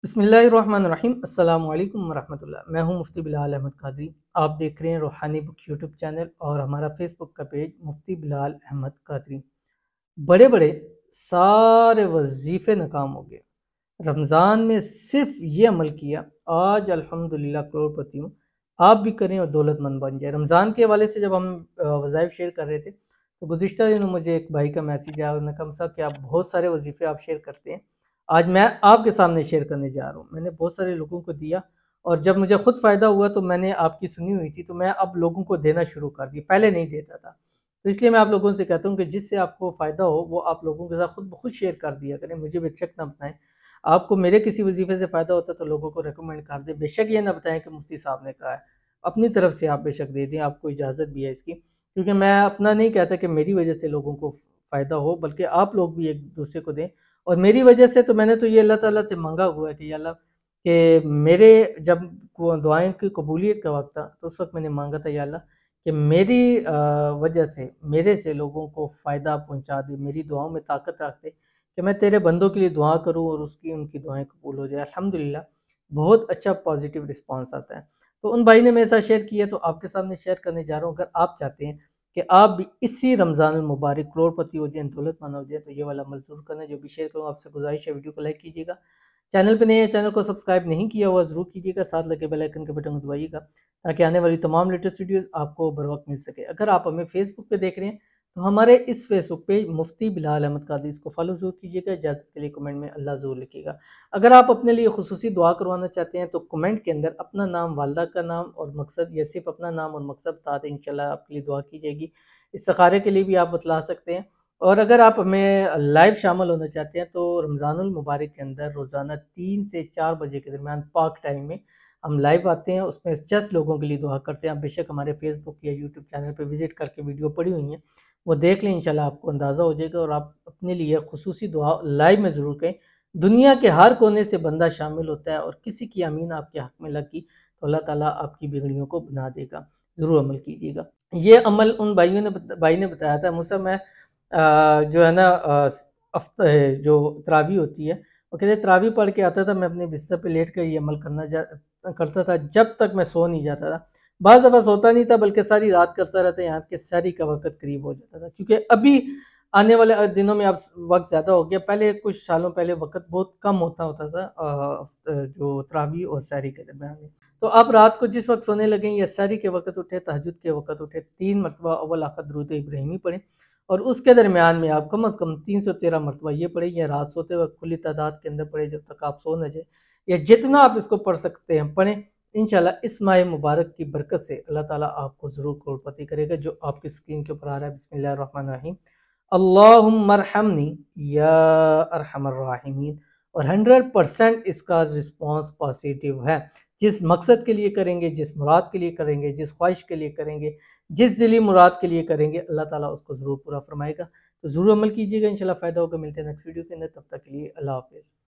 बिस्मिल्लाहिर्रहमानिर्रहीम। अस्सलाम वालेकुम वरहमतुल्लाह। मैं हूं मुफ्ती बिलाल अहमद कादरी। आप देख रहे हैं रूहानी बुक यूट्यूब चैनल और हमारा फेसबुक का पेज मुफ्ती बिलाल अहमद कादरी। बड़े बड़े सारे वजीफ़े नाकाम हो गए। रमज़ान में सिर्फ ये अमल किया, आज अल्हम्दुलिल्लाह करोड़पति हूँ। आप भी करें और दौलतमंद बन जाए। रमज़ान के हवाले से जब हम वज़ाइफ शेयर कर रहे थे तो गुज़िश्ता दिनों मुझे एक भाई का मैसेज आया, उन्होंने कहा साहब कि आप बहुत सारे वजीफ़े आप शेयर करते हैं, आज मैं आपके सामने शेयर करने जा रहा हूँ। मैंने बहुत सारे लोगों को दिया और जब मुझे खुद फ़ायदा हुआ तो मैंने आपकी सुनी हुई थी तो मैं अब लोगों को देना शुरू कर दी, पहले नहीं देता था। तो इसलिए मैं आप लोगों से कहता हूँ कि जिससे आपको फ़ायदा हो वो आप लोगों के साथ खुद ब खुद शेयर कर दिया करें, मुझे बेशक ना बताएं। आपको मेरे किसी वजीफे से फ़ायदा होता है तो लोगों को रेकमेंड कर दें, बेशक ये ना बताएं कि मुफ्ती साहब ने कहा है। अपनी तरफ से आप बेशक दे दें, आपको इजाज़त भी है इसकी, क्योंकि मैं अपना नहीं कहता कि मेरी वजह से लोगों को फ़ायदा हो, बल्कि आप लोग भी एक दूसरे को दें। और मेरी वजह से तो मैंने तो ये अल्लाह ताला से मांगा हुआ है कि या अल्लाह कि मेरे जब दुआएं की कबूलियत का वक्त था तो उस वक्त मैंने मांगा था या अल्लाह कि मेरी वजह से मेरे से लोगों को फ़ायदा पहुंचा दे, मेरी दुआओं में ताकत रख दे कि मैं तेरे बंदों के लिए दुआ करूं और उसकी उनकी दुआएं कबूल हो जाए। अल्हम्दुलिल्लाह बहुत अच्छा पॉजिटिव रिस्पांस आता है। तो उन भाई ने मेरे साथ शेयर किया तो आपके सामने शेयर करने जा रहा हूँ। अगर आप चाहते हैं कि आप भी इसी रमज़ान मुबारक करोड़पति हो जाए, दौलतमंद हो जाए, तो ये वाला अमल ज़रूर करना। जो भी शेयर करूँ आपसे गुजारिश है वीडियो को लाइक कीजिएगा, चैनल पे नए हैं चैनल को सब्सक्राइब नहीं किया हुआ ज़रूर कीजिएगा, साथ लगे बेल आइकन के बटन को दबाइएगा ताकि आने वाली तमाम लेटेस्ट वीडियोस आपको बर वक्त मिल सके। अगर आप हमें फेसबुक पे देख रहे हैं तो हमारे इस फेसबुक पेज मुफ्ती बिलाल अहमद कादरी इसको फॉलो ज़रूर कीजिएगा। इजाज़त के लिए कमेंट में अल्लाह ज़रूर लिखिएगा। अगर आप अपने लिए खुसूसी दुआ करवाना चाहते हैं तो कमेंट के अंदर अपना नाम, वालदा का नाम और मकसद, या सिर्फ अपना नाम और मकसद बता दें, इंशाल्लाह आपके लिए दुआ की जाएगी। इस्तिखारे के लिए भी आप बतला सकते हैं। और अगर आप हमें लाइव शामिल होना चाहते हैं तो रमज़ानुल मुबारक के अंदर रोज़ाना 3 से 4 बजे के दरमियान पाक टाइम में हम लाइव आते हैं, उसमें जस्ट लोगों के लिए दुआ करते हैं। आप बेशक हमारे फेसबुक या यूट्यूब चैनल पर विजिट करके वीडियो पड़ी हुई हैं, वो देख लें, इंशाल्लाह आपको अंदाज़ा हो जाएगा और आप अपने लिए खुसूसी दुआ लाइव में ज़रूर करें। दुनिया के हर कोने से बंदा शामिल होता है और किसी की आमीन आपके हक़ में लगी तो अल्लाह ताला आपकी बिगड़ियों को बना देगा। ज़रूर अमल कीजिएगा। ये अमल उन भाई ने बताया था मुझसे। मैं जो है ना जो तरावी होती है, वो कहते तरावी पढ़ के आता था, मैं अपने बिस्तर पे लेट कर ये अमल करता था जब तक मैं सो नहीं जाता था। बाज़ दफ़ा सोता नहीं था बल्कि सारी रात करता रहता, यहाँ तक कि सहरी का वक़्त करीब हो जाता था। क्योंकि अभी आने वाले दिनों में अब वक़्त ज़्यादा हो गया, पहले कुछ सालों पहले वक़्त बहुत कम होता था जो तरावी और सहरी के दरमियान में। तो आप रात को जिस वक़्त सोने लगें या सहरी के वक़्त उठे, तहज्जुद के वक़्त उठे, 3 मरतबा अव्वल आखिर दुरूद इब्राहिमी पढ़ें और उसके दरमियान में आप कम से कम 313 मरतबा ये पढ़ें, या रात सोते वक़्त खुली तादाद के अंदर पढ़ें जब तक आप सो न जाए, या जितना आप इसको पढ़ सकते हैं पढ़ें। इंशाल्लाह इस माह मुबारक की बरकत से अल्लाह ताला आपको ज़रूर करोड़पति करेगा। जो आपकी स्क्रीन के ऊपर आ रहा है, बिस्मिल्लाहिर्रहमानिर्रहीम, अल्लाहुम्मा अरहमनी या अरहमर राहिमीन। और 100% इसका रिस्पांस पॉजिटिव है। जिस मकसद के लिए करेंगे, जिस मुराद के लिए करेंगे, जिस ख्वाहिश के लिए करेंगे, जिस दिली मुराद के लिए करेंगे, अल्लाह ताला उसको ज़रूर पूरा फरमाएगा। तो ज़रूर अमल कीजिएगा, इंशाल्लाह फ़ायदा होगा। मिलते हैं नेक्स्ट वीडियो के अंदर, तब तक के लिए अल्लाह हाफ़िज़।